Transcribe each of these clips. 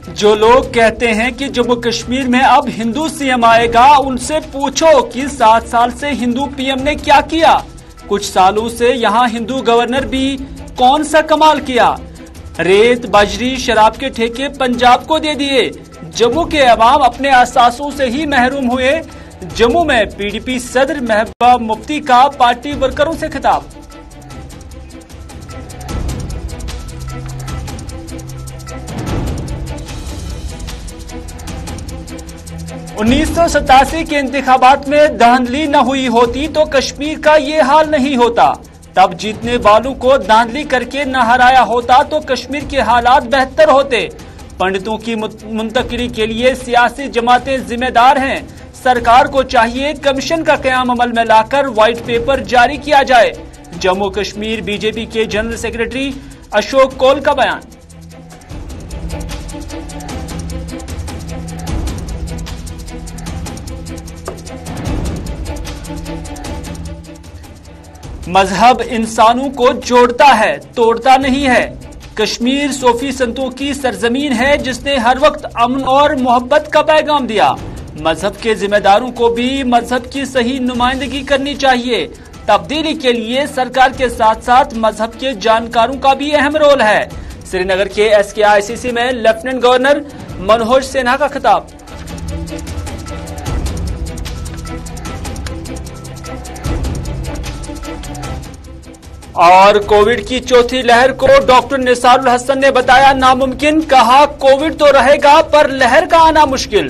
जो लोग कहते हैं कि जम्मू कश्मीर में अब हिंदू सीएम आएगा, उनसे पूछो कि 7 साल से हिंदू पीएम ने क्या किया। कुछ सालों से यहाँ हिंदू गवर्नर भी कौन सा कमाल किया। रेत, बजरी, शराब के ठेके पंजाब को दे दिए। जम्मू के अवाम अपने अहसासों से ही महरूम हुए। जम्मू में पीडीपी सदर महबूबा मुफ्ती का पार्टी वर्करों से खिताब। उन्नीस सौ 87 के इंतखाबात में धांधली न हुई होती तो कश्मीर का ये हाल नहीं होता। तब जीतने वालों को धांधली करके न हराया होता तो कश्मीर के हालात बेहतर होते। पंडितों की मुंतकिली के लिए सियासी जमातें जिम्मेदार हैं। सरकार को चाहिए कमीशन का क़याम अमल में लाकर व्हाइट पेपर जारी किया जाए। जम्मू कश्मीर बीजेपी के जनरल सेक्रेटरी अशोक कौल का बयान। मजहब इंसानों को जोड़ता है, तोड़ता नहीं है। कश्मीर सूफी संतों की सरजमीन है जिसने हर वक्त अमन और मोहब्बत का पैगाम दिया। मजहब के जिम्मेदारों को भी मजहब की सही नुमाइंदगी करनी चाहिए। तब्दीली के लिए सरकार के साथ साथ मजहब के जानकारों का भी अहम रोल है। श्रीनगर के SKICC में लेफ्टिनेंट गवर्नर मनोज सिन्हा का खिताब। और कोविड की चौथी लहर को डॉक्टर निसारुल हसन ने बताया नामुमकिन। कहा कोविड तो रहेगा पर लहर का आना मुश्किल।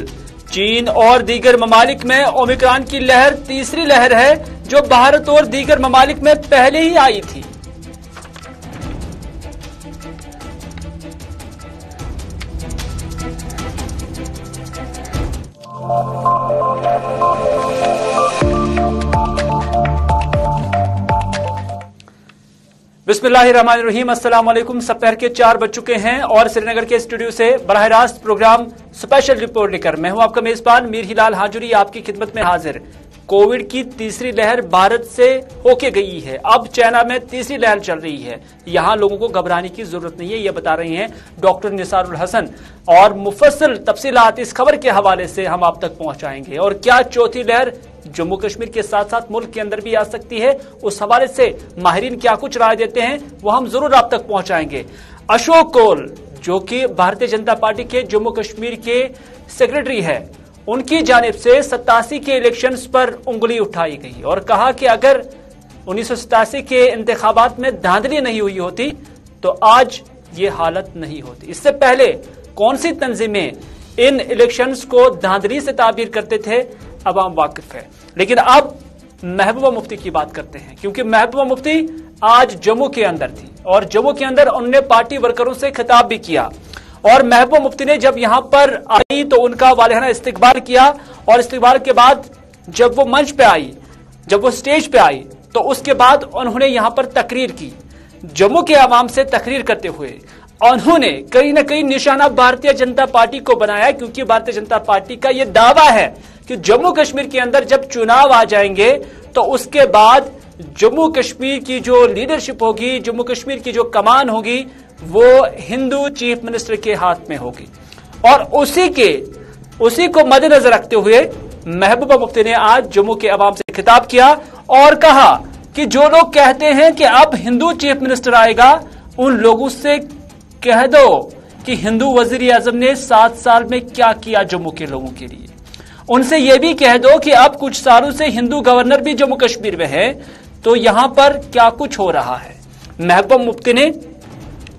चीन और दीगर ममालिक में ओमिक्रॉन की लहर तीसरी लहर है जो भारत और दीगर ममालिक में पहले ही आई थी। बिस्मिल्लाहिर्रहमानिर्रहीम। अस्सलाम वालेकुम। दोपहर के 4 बज चुके हैं और श्रीनगर के स्टूडियो से बराह रास्त प्रोग्राम स्पेशल रिपोर्ट लेकर मैं हूं आपका मेजबान मीर हिलाल हाजुरी आपकी खिदमत में हाजिर। कोविड की तीसरी लहर भारत से होके गई है। अब चाइना में तीसरी लहर चल रही है। यहाँ लोगों को घबराने की जरूरत नहीं है, ये बता रहे हैं डॉक्टर निसारुल हसन। और मुफस्सल तफसीलात इस खबर के हवाले से हम आप तक पहुंचाएंगे। और क्या चौथी लहर जम्मू कश्मीर के साथ साथ मुल्क के अंदर भी आ सकती है, उस हवाले से माहिरीन क्या कुछ राय देते हैं वो हम जरूर आप तक पहुंचाएंगे। अशोक कौल जो कि भारतीय जनता पार्टी के जम्मू कश्मीर के सेक्रेटरी है, उनकी जानिब से 87 के इलेक्शंस पर उंगली उठाई गई और कहा कि अगर 1987 के इंतखाबात में धांधली नहीं हुई होती तो आज ये हालत नहीं होती। इससे पहले कौन सी तंजीमें इन इलेक्शंस को धांधली से ताबीर करते थे अवाम वाकिफ है। लेकिन अब महबूबा मुफ्ती की बात करते हैं, क्योंकि महबूबा मुफ्ती आज जम्मू के अंदर थी और जम्मू के अंदर उन्होंने पार्टी वर्करों से खिताब भी किया। और महबूबा मुफ्ती ने जब यहां पर आई तो उनका वालिहाना इस्तकबाल किया और इस्तकबाल के बाद जब वो मंच पे आई, जब वो स्टेज पे आई तो उसके बाद उन्होंने यहां पर तकरीर की। जम्मू के अवाम से तकरीर करते हुए उन्होंने कहीं ना कहीं निशाना भारतीय जनता पार्टी को बनाया, क्योंकि भारतीय जनता पार्टी का यह दावा है कि जम्मू कश्मीर के अंदर जब चुनाव आ जाएंगे तो उसके बाद जम्मू कश्मीर की जो लीडरशिप होगी, जम्मू कश्मीर की जो कमान होगी, वो हिंदू चीफ मिनिस्टर के हाथ में होगी। और उसी को मद्देनजर रखते हुए महबूबा मुफ्ती ने आज जम्मू के अवाम से खिताब किया और कहा कि जो लोग कहते हैं कि अब हिंदू चीफ मिनिस्टर आएगा, उन लोगों से कह दो कि हिंदू वजीर आजम ने 7 साल में क्या किया जम्मू के लोगों के लिए। उनसे यह भी कह दो कि अब कुछ सालों से हिंदू गवर्नर भी जम्मू कश्मीर में है, तो यहां पर क्या कुछ हो रहा है। महबूबा मुफ्ती ने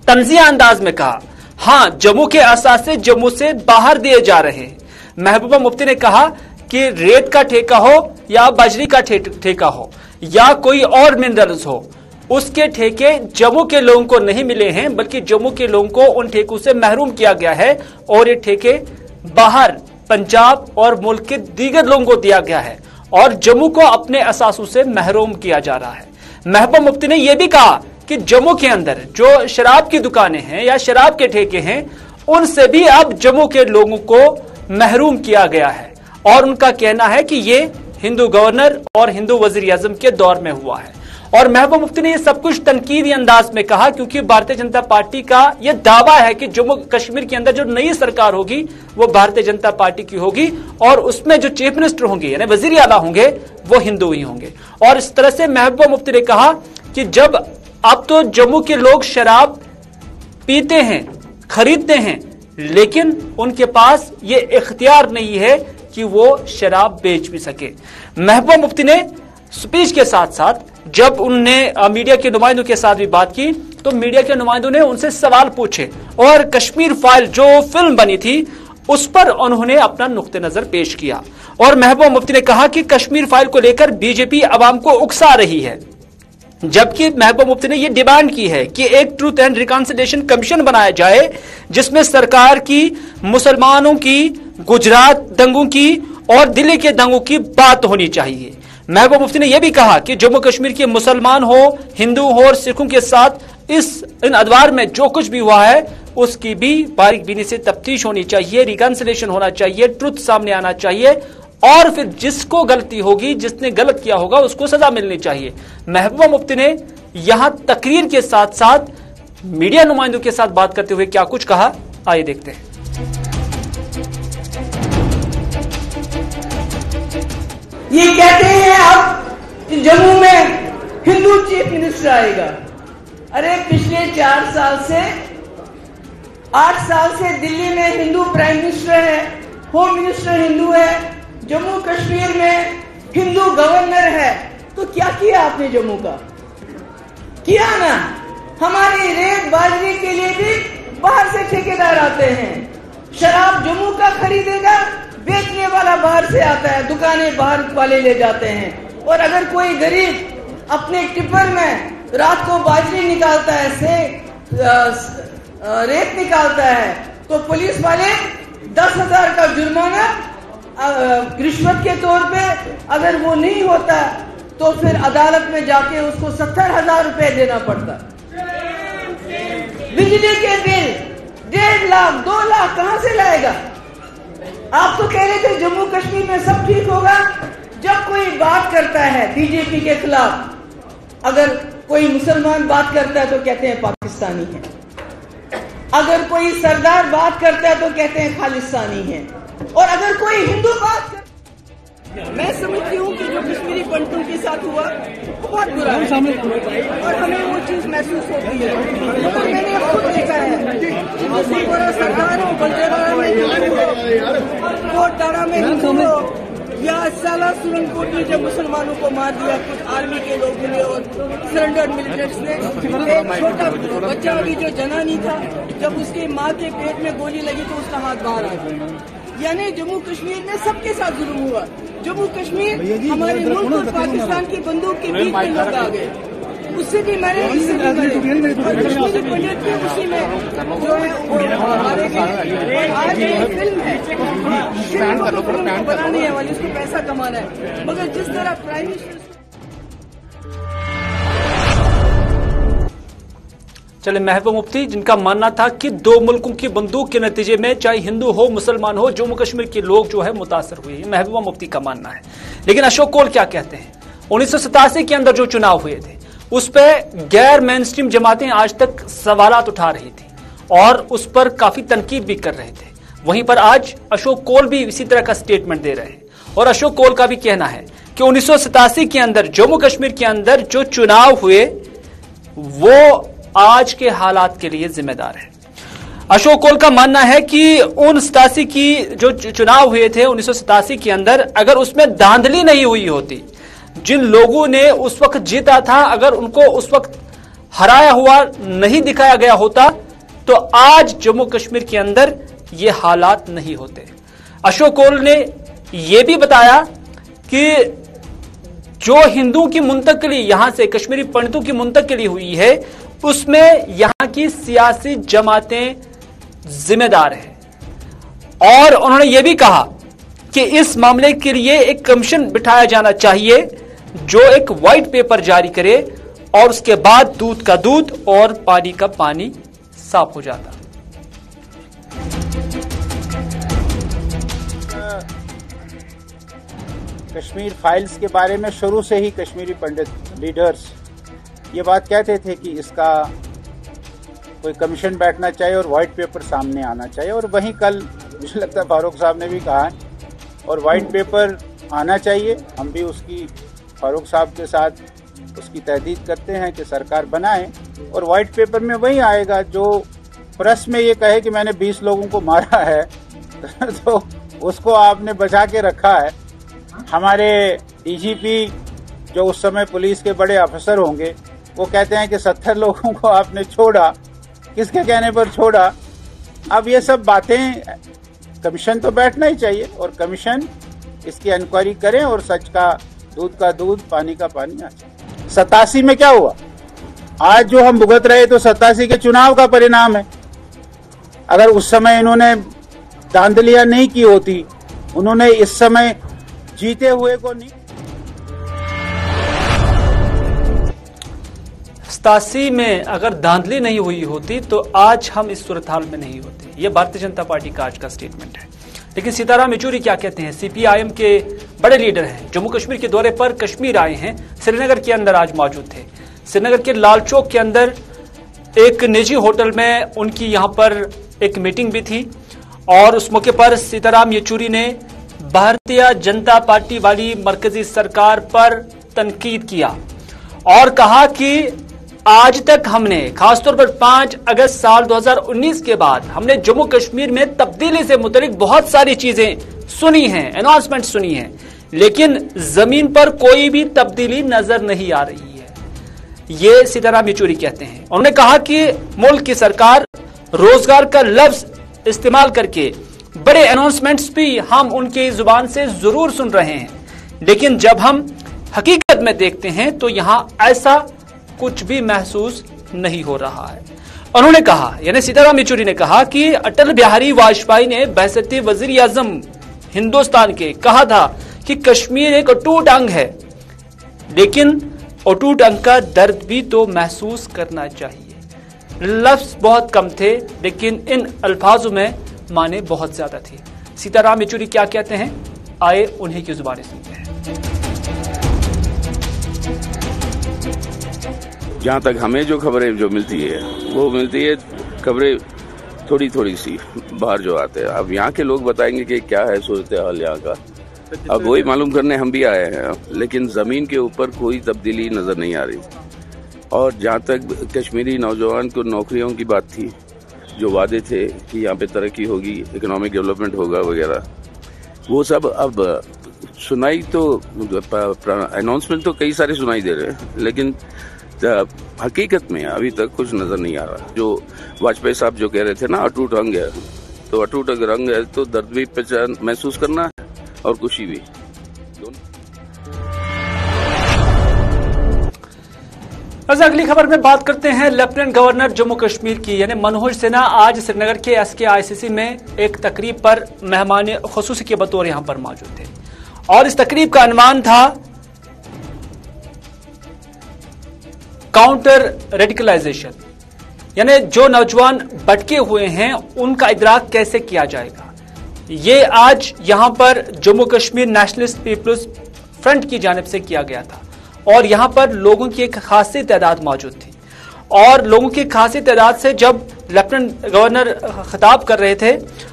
तंजिया अंदाज में कहा, हां जम्मू के असासे जम्मू से बाहर दिए जा रहे हैं। महबूबा मुफ्ती ने कहा कि रेत का ठेका हो या बजरी का ठेका हो या कोई और मिनरल्स हो, उसके ठेके जम्मू के लोगों को नहीं मिले हैं, बल्कि जम्मू के लोगों को उन ठेकों से महरूम किया गया है और ये ठेके बाहर पंजाब और मुल्क के दीगर लोगों को दिया गया है और जम्मू को अपने असासों से महरूम किया जा रहा है। महबूबा मुफ्ती ने यह भी कहा कि जम्मू के अंदर जो शराब की दुकानें हैं या शराब के ठेके हैं, उनसे भी अब जम्मू के लोगों को महरूम किया गया है। और उनका कहना है कि ये हिंदू गवर्नर और हिंदू वजीर आजम के दौर में हुआ है। और महबूबा मुफ्ती ने ये सब कुछ तनकीदी अंदाज में कहा, क्योंकि भारतीय जनता पार्टी का यह दावा है कि जम्मू कश्मीर के अंदर जो नई सरकार होगी वो भारतीय जनता पार्टी की होगी और उसमें जो चीफ मिनिस्टर होंगे यानी वजीर आला होंगे वो हिंदू ही होंगे। और इस तरह से महबूबा मुफ्ती ने कहा कि जब अब तो जम्मू के लोग शराब पीते हैं, खरीदते हैं, लेकिन उनके पास ये इख्तियार नहीं है कि वो शराब बेच भी सके। महबूबा मुफ्ती ने स्पीच के साथ साथ जब उनने मीडिया के नुमाइंदों के साथ भी बात की तो मीडिया के नुमाइंदों ने उनसे सवाल पूछे और कश्मीर फाइल जो फिल्म बनी थी उस पर उन्होंने अपना नुक्ते नजर पेश किया। और महबूबा मुफ्ती ने कहा कि कश्मीर फाइल को लेकर बीजेपी अवाम को उकसा रही है, जबकि महबूबा मुफ्ती ने यह डिमांड की है कि एक ट्रूथ एंड रिकॉन्सिलिएशन कमीशन बनाया जाए जिसमें सरकार की, मुसलमानों की, गुजरात दंगों की और दिल्ली के दंगों की बात होनी चाहिए। महबूबा मुफ्ती ने यह भी कहा कि जम्मू कश्मीर के मुसलमान हो, हिंदू हो और सिखों के साथ इन अदवार में जो कुछ भी हुआ है उसकी भी बारीक बीनी से तफ्तीश होनी चाहिए, रिकॉन्सिलिएशन होना चाहिए, ट्रुथ सामने आना चाहिए और फिर जिसको गलती होगी, जिसने गलत किया होगा उसको सजा मिलनी चाहिए। महबूबा मुफ्ती ने यहां तकरीर के साथ साथ मीडिया नुमाइंदों के साथ बात करते हुए क्या कुछ कहा, आइए देखते हैं। ये कहते हैं अब जम्मू में हिंदू चीफ मिनिस्टर आएगा। अरे पिछले 4 साल से 8 साल से दिल्ली में हिंदू प्राइम मिनिस्टर है, होम मिनिस्टर हिंदू है, जम्मू कश्मीर में हिंदू गवर्नर है। तो क्या किया आपने जम्मू का? किया ना। हमारी रेत बाजरी के लिए भी बाहर से ठेकेदार आते हैं। शराब जम्मू का खरीदेगा, बेचने वाला बाहर से आता है, दुकानें बाहर वाले ले जाते हैं। और अगर कोई गरीब अपने टिप्पर में रात को बाजरी निकालता है, रेत निकालता है, तो पुलिस वाले 10,000 का जुर्माना रिश्वत के तौर पे, अगर वो नहीं होता तो फिर अदालत में जाके उसको 70,000 रुपए देना पड़ता। बिजली के बिल 1.5 लाख 2 लाख कहां से लाएगा? आप तो कह रहे थे जम्मू कश्मीर में सब ठीक होगा। जब कोई बात करता है बीजेपी के खिलाफ, अगर कोई मुसलमान बात करता है तो कहते हैं पाकिस्तानी है, अगर कोई सरदार बात करता है तो कहते हैं खालिस्तानी है, और अगर कोई हिंदू बात कर... मैं समझती हूँ कि जो कश्मीरी पंडितों के साथ हुआ बहुत बुरा है और हमें वो चीज महसूस होती है। लेकिन मैंने खुद देखा है कि सरकार हो, बंदेवाड़ा में हिंदू हो, कोटदारा में हिंदू हो, या साला सुरनकोट में जब मुसलमानों को मार दिया, कुछ आर्मी के लोग मिले और सरेंडर मिलिटेंट्स ने, एक छोटा बच्चा अभी जो जना नहीं था, जब उसकी माँ के पेट में गोली लगी तो उसका हाथ बाहर आ गया। यानी जम्मू कश्मीर में सबके साथ जुल्म हुआ। जम्मू कश्मीर हमारे मुल्क और पाकिस्तान की बंदूक के बीच में लोग आ गए, उससे भी मरे, इससे भी मरे, और कश्मीरी पंडित भी उसी में जो है वो मारे गए। और आज ये फिल्म है, फिल्म बनाने है वाली, उसको पैसा कमाना है, मगर जिस तरह प्राइम मिनिस्टर... चले, महबूबा मुफ्ती जिनका मानना था कि 2 मुल्कों की बंदूक के नतीजे में चाहे हिंदू हो, मुसलमान हो, जम्मू कश्मीर के लोग जो है मुतासर हुए, महबूबा मुफ्ती का मानना है। लेकिन अशोक कौल क्या कहते हैं? 1987 के अंदर जो चुनाव हुए थे उस पर गैर मेनस्ट्रीम जमातें आज तक सवालात उठा रही थी और उस पर काफी तनकीद भी कर रहे थे। वहीं पर आज अशोक कौल भी इसी तरह का स्टेटमेंट दे रहे हैं और अशोक कौल का भी कहना है कि 1987 के अंदर जम्मू कश्मीर के अंदर जो चुनाव हुए वो आज के हालात के लिए जिम्मेदार है। अशोक कौल का मानना है कि 1987 की जो चुनाव हुए थे 1987 के अंदर, अगर उसमें धांधली नहीं हुई होती, जिन लोगों ने उस वक्त जीता था अगर उनको उस वक्त हराया हुआ नहीं दिखाया गया होता तो आज जम्मू कश्मीर के अंदर ये हालात नहीं होते। अशोक कौल ने यह भी बताया कि जो हिंदुओं की मुंतकिली यहां से कश्मीरी पंडितों की मुंतकिली हुई है उसमें यहां की सियासी जमातें जिम्मेदार हैं। और उन्होंने यह भी कहा कि इस मामले के लिए एक कमीशन बिठाया जाना चाहिए जो एक व्हाइट पेपर जारी करे और उसके बाद दूध का दूध और पानी का पानी साफ हो जाता। कश्मीर फाइल्स के बारे में शुरू से ही कश्मीरी पंडित लीडर्स ये बात कहते थे कि इसका कोई कमीशन बैठना चाहिए और वाइट पेपर सामने आना चाहिए, और वहीं कल मुझे लगता है फारूक साहब ने भी कहा है, और वाइट पेपर आना चाहिए। हम भी उसकी फारूक साहब के साथ उसकी तहदीद करते हैं कि सरकार बनाए, और वाइट पेपर में वही आएगा जो प्रेस में ये कहे कि मैंने 20 लोगों को मारा है तो उसको आपने बचा के रखा है। हमारे डीजीपी जो उस समय पुलिस के बड़े अफसर होंगे वो कहते हैं कि 70 लोगों को आपने छोड़ा, किसके कहने पर छोड़ा। अब ये सब बातें, कमीशन तो बैठना ही चाहिए और कमीशन इसकी इंक्वायरी करें और सच का दूध, पानी का पानी आ जाए। 87 में क्या हुआ? आज जो हम भुगत रहे तो 87 के चुनाव का परिणाम है। अगर उस समय इन्होंने धांधलियां नहीं की होती, उन्होंने इस समय जीते हुए को नहीं। 87 में अगर धांधली नहीं हुई होती तो आज हम इस सूरत हाल में नहीं होते। ये भारतीय जनता पार्टी का आज का स्टेटमेंट है। लेकिन सीताराम येचुरी क्या कहते हैं? सीपीआईएम के बड़े लीडर हैं, जम्मू कश्मीर के दौरे पर कश्मीर आए हैं, श्रीनगर के अंदर आज मौजूद थे। श्रीनगर के लाल चौक के अंदर एक निजी होटल में उनकी यहां पर एक मीटिंग भी थी, और उस मौके पर सीताराम येचुरी ने भारतीय जनता पार्टी वाली मरकजी सरकार पर तनकीद किया और कहा कि आज तक हमने, खासतौर पर 5 अगस्त साल 2019 के बाद हमने जम्मू कश्मीर में तब्दीली से मुतालिक बहुत सारी चीजें सुनी हैं, अनाउंसमेंट सुनी हैं, लेकिन जमीन पर कोई भी तब्दीली नजर नहीं आ रही है। ये सीताराम येचुरी कहते हैं। उन्होंने कहा कि मुल्क की सरकार रोजगार का लफ्ज इस्तेमाल करके बड़े अनाउंसमेंट्स भी हम उनकी जुबान से जरूर सुन रहे हैं, लेकिन जब हम हकीकत में देखते हैं तो यहां ऐसा कुछ भी महसूस नहीं हो रहा है। उन्होंने कहा, यानी सीताराम येचुरी ने कहा कि अटल बिहारी वाजपेयी ने बहसते वजीर आजम हिंदुस्तान के कहा था कि कश्मीर एक अटूट अंग है, लेकिन अटूट अंग का दर्द भी तो महसूस करना चाहिए। लफ्ज बहुत कम थे, लेकिन इन अल्फाजों में माने बहुत ज्यादा थी। सीताराम येचुरी क्या कहते हैं, आए उन्हीं की जुबानी सुनते हैं। जहाँ तक हमें जो खबरें जो मिलती है वो मिलती है खबरें थोड़ी थोड़ी सी बाहर जो आते हैं। अब यहाँ के लोग बताएंगे कि क्या है सूरत हाल यहाँ का, अब वही मालूम करने हम भी आए हैं, लेकिन ज़मीन के ऊपर कोई तब्दीली नज़र नहीं आ रही। और जहाँ तक कश्मीरी नौजवान को नौकरियों की बात थी, जो वादे थे कि यहाँ पे तरक्की होगी, इकोनॉमिक डेवलपमेंट होगा वगैरह, वो सब अब सुनाई तो अनाउंसमेंट तो कई सारे सुनाई दे रहे हैं, लेकिन हकीकत में अभी तक कुछ नजर नहीं आ रहा। जो वाजपेयी साहब जो कह रहे थे ना, अटूट अंग है, तो अटूट अगर अंग है तो दर्द भी पहचान महसूस करना है और खुशी भी। अगली खबर में बात करते हैं लेफ्टिनेंट गवर्नर जम्मू कश्मीर की, यानी मनोज सिन्हा आज श्रीनगर के SKICC में एक तकरीब पर मेहमान खुसूसी के बतौर यहां पर मौजूद थे, और इस तकरीब का अनवान था काउंटर रेडिकलाइजेशन, यानी जो नौजवान भटके हुए हैं उनका इदराक कैसे किया जाएगा। ये आज यहां पर जम्मू कश्मीर नेशनलिस्ट पीपल्स फ्रंट की जानिब से किया गया था, और यहां पर लोगों की एक खासी तादाद मौजूद थी, और लोगों की खासी तादाद से जब लेफ्टिनेंट गवर्नर खिताब कर रहे थे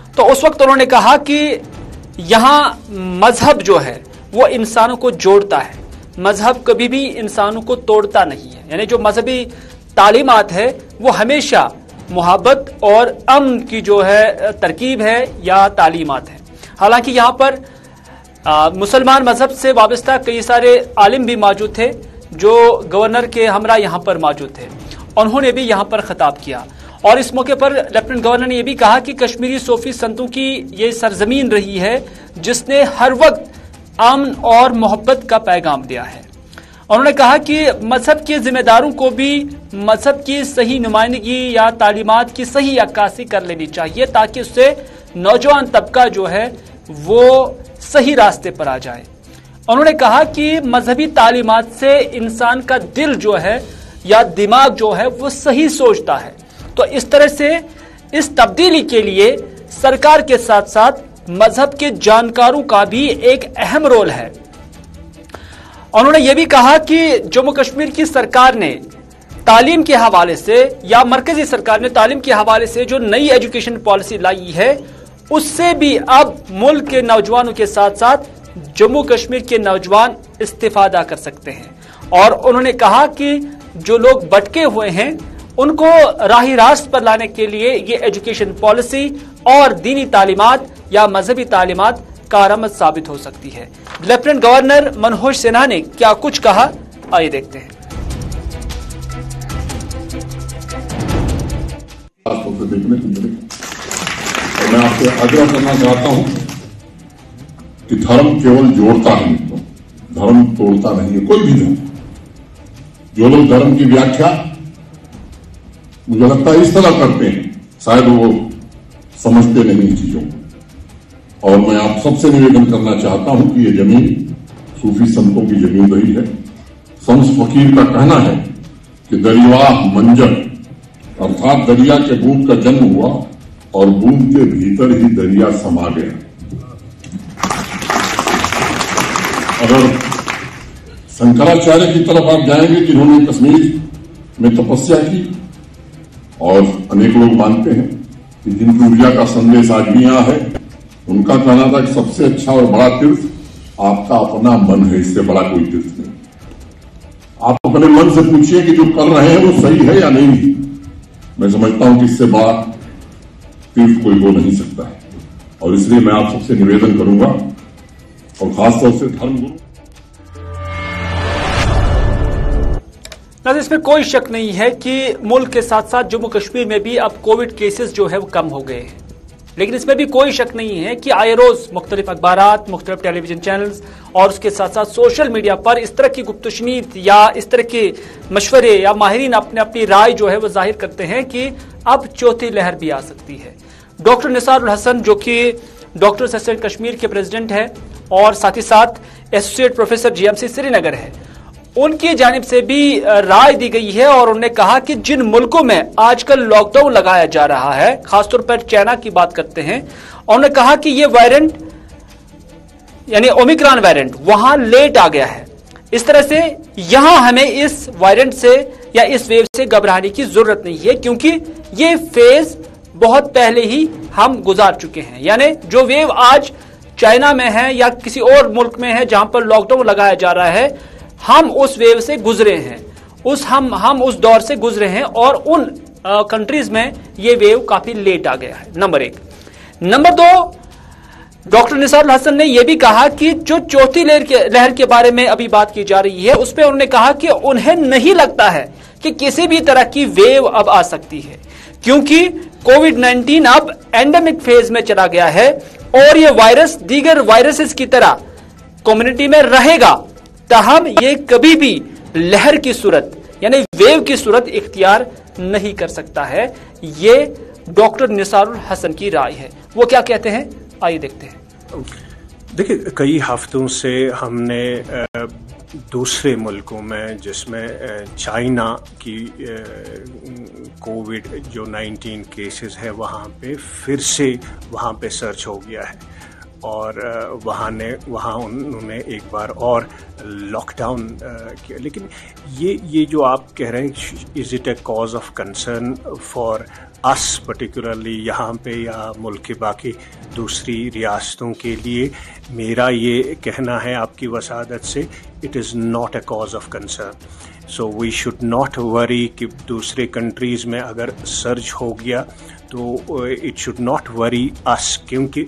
तो उस वक्त उन्होंने कहा कि यहां मजहब जो है वो इंसानों को जोड़ता है, मजहब कभी भी इंसानों को तोड़ता नहीं है। यानी जो मजहबी तालीमात है वो हमेशा मोहब्बत और अमन की जो है तरकीब है या तालीमात है। हालांकि यहाँ पर मुसलमान मजहब से वाबस्ता कई सारे आलिम भी मौजूद थे जो गवर्नर के हमरा यहाँ पर मौजूद थे, उन्होंने भी यहाँ पर खिताब किया, और इस मौके पर लेफ्टिनेंट गवर्नर ने यह भी कहा कि कश्मीरी सूफी संतों की ये सरजमीन रही है जिसने हर वक्त अमन और मोहब्बत का पैगाम दिया है। उन्होंने कहा कि मजहब के जिम्मेदारों को भी मजहब की सही नुमाइंदगी या तालीमात की सही अक्कासी कर लेनी चाहिए, ताकि उससे नौजवान तबका जो है वो सही रास्ते पर आ जाए। उन्होंने कहा कि मजहबी तालीमात से इंसान का दिल जो है या दिमाग जो है वो सही सोचता है, तो इस तरह से इस तब्दीली के लिए सरकार के साथ साथ मजहब के जानकारों का भी एक अहम रोल है। उन्होंने यह भी कहा कि जम्मू कश्मीर की सरकार ने तालीम के हवाले से या मरकजी सरकार ने तालीम के हवाले से जो नई एजुकेशन पॉलिसी लाई है उससे भी अब मुल्क के नौजवानों के साथ साथ जम्मू कश्मीर के नौजवान इस्तेफादा कर सकते हैं। और उन्होंने कहा कि जो लोग भटके हुए हैं उनको राही रास्त पर लाने के लिए ये एजुकेशन पॉलिसी और दीनी तालीमात या मजहबी तालीमात कारआमद साबित हो सकती है। लेफ्टिनेंट गवर्नर मनोज सिन्हा ने क्या कुछ कहा, आइए देखते हैं। और मैं आपसे आग्रह करना चाहता हूं कि धर्म केवल जोड़ता है, धर्म तोड़ता नहीं है। कोई भी धर्म, जो लोग धर्म की व्याख्या मुझे लगता है इस तरह करते हैं, शायद वो समझते नहीं इन चीजों को। और मैं आप सबसे निवेदन करना चाहता हूं कि ये जमीन सूफी संतों की जमीन रही है। शम्स फकीर का कहना है कि दरिया मंजर अर्थात दरिया के बूंद का जन्म हुआ और बूंद के भीतर ही दरिया समा गया। अगर शंकराचार्य की तरफ आप जाएंगे जिन्होंने कश्मीर में तपस्या की, और अनेक लोग मानते हैं कि जिनकी ऊर्जा का संदेश आज भी यहां है, उनका कहना था कि सबसे अच्छा और बड़ा तीर्थ आपका अपना मन है, इससे बड़ा कोई तीर्थ नहीं। आप अपने मन से पूछिए कि जो कर रहे हैं वो सही है या नहीं। मैं समझता हूं कि इससे बड़ा तीर्थ कोई हो नहीं सकता है। और इसलिए मैं आप सबसे निवेदन करूंगा, और खासतौर से धर्मगुरु। इसमें कोई शक नहीं है कि मुल्क के साथ साथ जम्मू कश्मीर में भी अब कोविड केसेस जो है वो कम हो गए हैं, लेकिन इसमें भी कोई शक नहीं है कि आए रोज मुख्तलिफ अखबारात, मुख्तलिफ टेलीविजन चैनल्स और उसके साथ साथ सोशल मीडिया पर इस तरह की गुप्तशनीत या इस तरह के मशवरे या माहिरीन अपनी राय जो है वो जाहिर करते हैं कि अब चौथी लहर भी आ सकती है। डॉक्टर निसारुल हसन जो कि डॉक्टर्स एसोसिएशन कश्मीर के प्रेसिडेंट है और साथ ही साथ एसोसिएट प्रोफेसर जीएमसी श्रीनगर है, उनकी जानिब से भी राय दी गई है और उन्होंने कहा कि जिन मुल्कों में आजकल लॉकडाउन लगाया जा रहा है, खासतौर पर चाइना की बात करते हैं, और उन्होंने कहा कि ये वेरिएंट यानी ओमिक्रॉन वेरिएंट वहां लेट आ गया है। इस तरह से यहां हमें इस वेरिएंट से या इस वेव से घबराने की जरूरत नहीं है, क्योंकि ये फेज बहुत पहले ही हम गुजार चुके हैं। यानी जो वेव आज चाइना में है या किसी और मुल्क में है जहां पर लॉकडाउन लगाया जा रहा है, हम उस वेव से गुजरे हैं, हम उस दौर से गुजरे हैं और उन कंट्रीज में ये वेव काफी लेट आ गया है। नंबर एक। नंबर दो, डॉक्टर निसारुल हसन ने यह भी कहा कि जो चौथी लहर के बारे में अभी बात की जा रही है, उसमें उन्होंने कहा कि उन्हें नहीं लगता है कि किसी भी तरह की वेव अब आ सकती है, क्योंकि कोविड-19 अब एंडेमिक फेज में चला गया है और यह वायरस दीगर वायरसेस की तरह कम्युनिटी में रहेगा, ताहम ये कभी भी लहर की सूरत यानी वेव की सूरत इख्तियार नहीं कर सकता है। ये डॉक्टर निसारुल हसन की राय है। वो क्या कहते हैं, आइए देखते हैं। देखिए, कई हफ्तों से हमने दूसरे मुल्कों में, जिसमें चाइना की कोविड जो 19 केसेस है, वहाँ पे सर्च हो गया है और वहाँ उन्होंने एक बार और लॉकडाउन किया। लेकिन ये जो आप कह रहे हैं, is it a cause of concern for us particularly यहाँ पे या मुल्क के बाकी दूसरी रियासतों के लिए? मेरा ये कहना है आपकी वसादत से, it is not a cause of concern. So we should not worry कि दूसरे कंट्रीज़ में अगर सर्ज हो गया तो it should not worry us, क्योंकि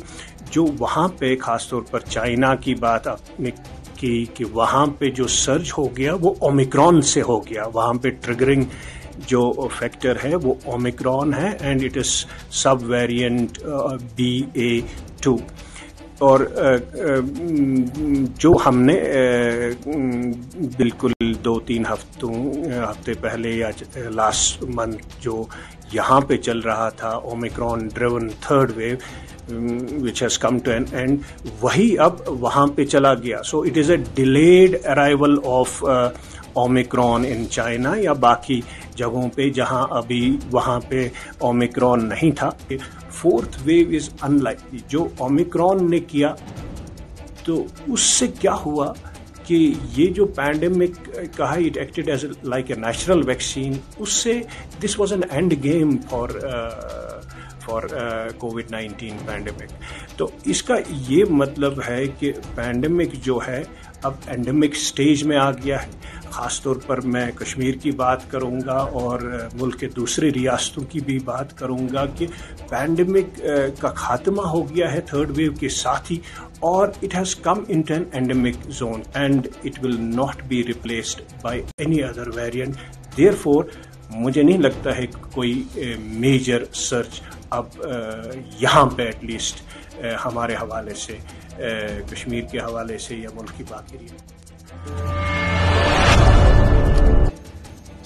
जो वहाँ पे ख़ासतौर पर चाइना की बात आपने की कि वहाँ पे जो सर्ज हो गया वो ओमिक्रॉन से हो गया। वहाँ पे ट्रिगरिंग जो फैक्टर है वो ओमिक्रॉन है एंड इट इज़ सब वेरिएंट BA.2। और जो हमने बिल्कुल 2-3 हफ्ते पहले या लास्ट मंथ जो यहाँ पे चल रहा था, Omicron driven third wave which has come to an end, वही अब वहाँ पे चला गया। So it is a delayed arrival of Omicron in China या बाकी जगहों पे जहाँ अभी वहाँ पे ओमिक्रॉन नहीं था। Fourth wave is unlikely. जो ओमिक्रॉन ने किया तो उससे क्या हुआ कि ये जो पैंडेमिक कहा it acted as like a natural vaccine, उससे this was an end game for कोविड-19 पैंडेमिक। तो इसका ये मतलब है कि पैंडेमिक जो है अब एंडेमिक स्टेज में आ गया है। ख़ासतौर पर मैं कश्मीर की बात करूंगा और मुल्क के दूसरे रियासतों की भी बात करूंगा कि पैंडेमिक का खात्मा हो गया है थर्ड वेव के साथ ही, और it has come into an endemic zone and it will not be replaced by any other variant. Therefore मुझे नहीं लगता है कोई मेजर सर्च अब यहाँ पे एटलीस्ट हमारे हवाले से, कश्मीर के हवाले से या मुल्क की बाकी रही।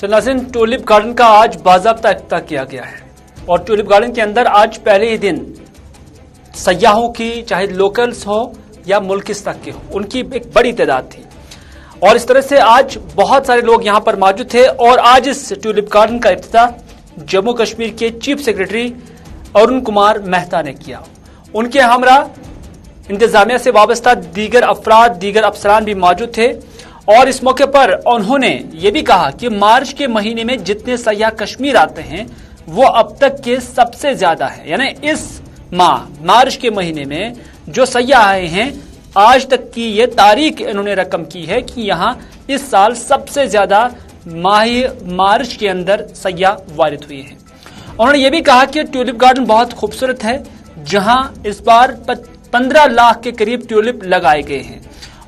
नाज़रीन, ट्यूलिप गार्डन का आज बाज़ाब्ता इफ्तिताह किया गया है और ट्यूलिप गार्डन के अंदर आज पहले ही दिन सयाहों की, चाहे लोकल्स हो या मुल्किस्तान के हो, उनकी एक बड़ी तादाद थी और इस तरह से आज बहुत सारे लोग यहां पर मौजूद थे। और आज इस ट्यूलिप गार्डन का इफ्तिताह जम्मू कश्मीर के चीफ सेक्रेटरी अरुण कुमार मेहता ने किया। उनके हमरा इंतजामिया से वाबस्ता दीगर अफराद, दीगर अफसरान भी मौजूद थे और इस मौके पर उन्होंने ये भी कहा कि मार्च के महीने में जितने सयाह कश्मीर आते हैं वो अब तक के सबसे ज्यादा है। यानी इस माह मार्च के महीने में जो सयाह आए हैं, आज तक की ये तारीख इन्होंने रकम की है कि यहाँ इस साल सबसे ज्यादा माह मार्च के अंदर सयाह वारिद हुए हैं। उन्होंने ये भी कहा कि ट्यूलिप गार्डन बहुत खूबसूरत है, जहां इस बार 15 लाख के करीब ट्यूलिप लगाए गए हैं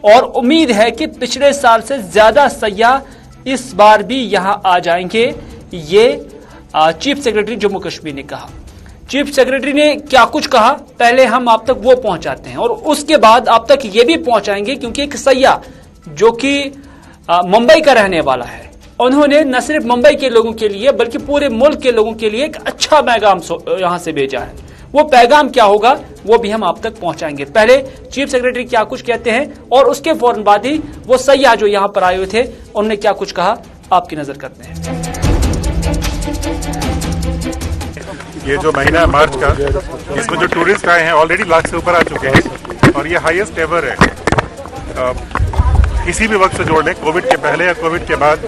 और उम्मीद है कि पिछले साल से ज्यादा सयाह इस बार भी यहां आ जाएंगे। ये चीफ सेक्रेटरी जम्मू कश्मीर ने कहा। चीफ सेक्रेटरी ने क्या कुछ कहा, पहले हम आप तक वो पहुंचाते हैं और उसके बाद आप तक ये भी पहुंचाएंगे, क्योंकि एक सयाह जो कि मुंबई का रहने वाला है, उन्होंने न सिर्फ मुंबई के लोगों के लिए बल्कि पूरे मुल्क के लोगों के लिए एक अच्छा पैगाम यहां से भेजा है। वो पैगाम क्या होगा वो भी हम आप तक पहुंचाएंगे। पहले चीफ सेक्रेटरी क्या कुछ कहते हैं और उसके फौरन बाद ही वो सयाह जो यहां पर आए हुए थे उन्होंने क्या कुछ कहा, आपकी नजर करते हैं। ये जो महीना है मार्च का, इसमें जो टूरिस्ट आए हैं ऑलरेडी लाख से ऊपर आ चुके हैं और ये हाईएस्ट एवर है किसी भी वक्त से जोड़ लें, कोविड के पहले या कोविड के बाद।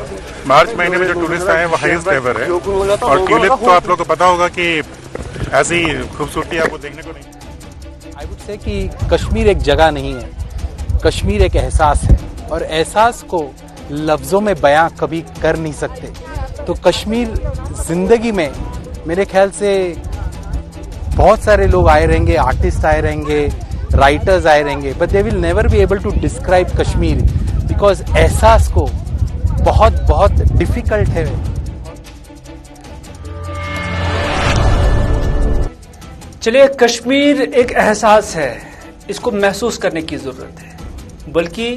मार्च महीने में जो टूरिस्ट आए हैं वो हाईएस्ट एवर है और ट्यूलिप तो आप लोग को पता होगा कि ऐसी खूबसूरती आपको देखने को नहीं। आई वुड से कि कश्मीर एक जगह नहीं है, कश्मीर एक एहसास है और एहसास को लफ्ज़ों में बयां कभी कर नहीं सकते। तो कश्मीर जिंदगी में मेरे ख्याल से बहुत सारे लोग आए रहेंगे, आर्टिस्ट आए रहेंगे, राइटर्स आए रहेंगे, but they will never be able to describe Kashmir because एहसास को बहुत बहुत डिफिकल्ट है। चलिए, कश्मीर एक एहसास है, इसको महसूस करने की जरूरत है, बल्कि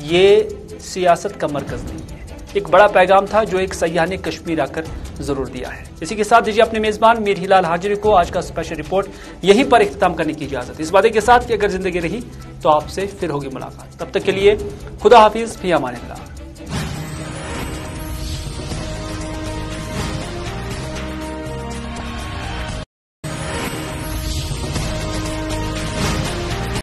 ये सियासत का मरकज नहीं है। एक बड़ा पैगाम था जो एक सयाह ने कश्मीर आकर जरूर दिया है। इसी के साथ दीजिए अपने मेजबान मीर हिलाल हाजिरी को आज का स्पेशल रिपोर्ट यहीं पर इख्तिताम करने की इजाजत। इस वादे के साथ कि अगर जिंदगी रही तो आपसे फिर होगी मुलाकात। तब तक के लिए खुदा हाफिज, फी अमान अल्लाह।